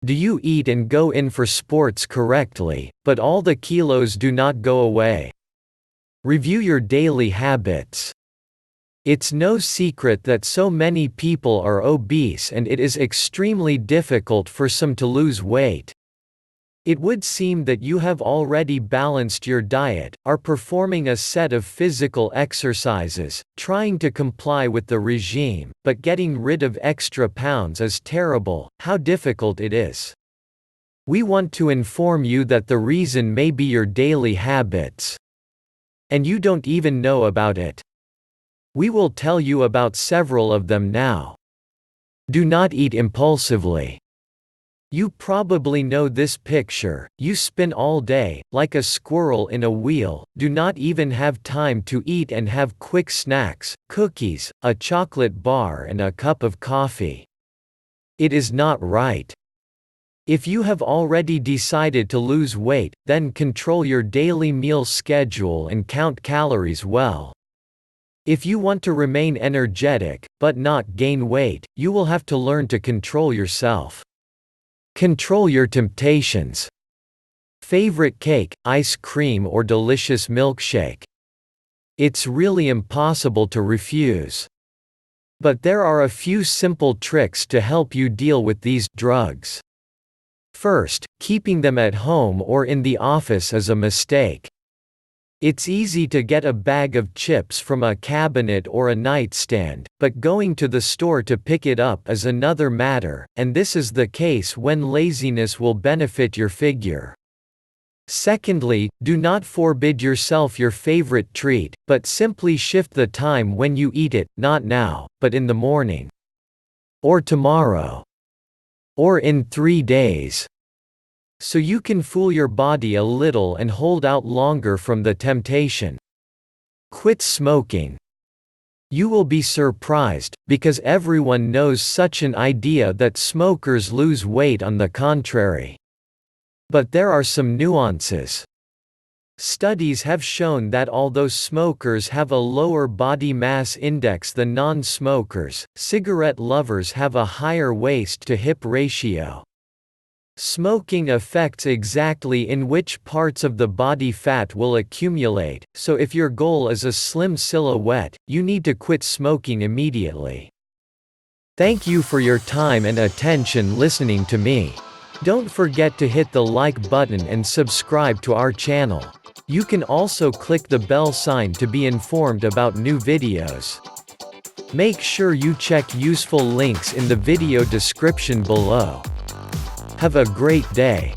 Do you eat and go in for sports correctly, but all the kilos do not go away? Review your daily habits. It's no secret that so many people are obese and it is extremely difficult for some to lose weight. It would seem that you have already balanced your diet, are performing a set of physical exercises, trying to comply with the regime, but getting rid of extra pounds is terrible. How difficult it is. We want to inform you that the reason may be your daily habits. And you don't even know about it. We will tell you about several of them now. Do not eat impulsively. You probably know this picture. You spin all day, like a squirrel in a wheel, do not even have time to eat and have quick snacks, cookies, a chocolate bar and a cup of coffee. It is not right. If you have already decided to lose weight, then control your daily meal schedule and count calories well. If you want to remain energetic, but not gain weight, you will have to learn to control yourself. Control your temptations. Favorite cake, ice cream or delicious milkshake? It's really impossible to refuse. But there are a few simple tricks to help you deal with these drugs. First, keeping them at home or in the office is a mistake. It's easy to get a bag of chips from a cabinet or a nightstand, but going to the store to pick it up is another matter, and this is the case when laziness will benefit your figure. Secondly, do not forbid yourself your favorite treat, but simply shift the time when you eat it, not now, but in the morning. Or tomorrow. Or in 3 days. So you can fool your body a little and hold out longer from the temptation. Quit smoking. You will be surprised, because everyone knows such an idea that smokers lose weight on the contrary. But there are some nuances. Studies have shown that although smokers have a lower body mass index than non-smokers, cigarette lovers have a higher waist-to-hip ratio. Smoking affects exactly in which parts of the body fat will accumulate, so if your goal is a slim silhouette, you need to quit smoking immediately. Thank you for your time and attention listening to me. Don't forget to hit the like button and subscribe to our channel. You can also click the bell sign to be informed about new videos. Make sure you check useful links in the video description below. Have a great day.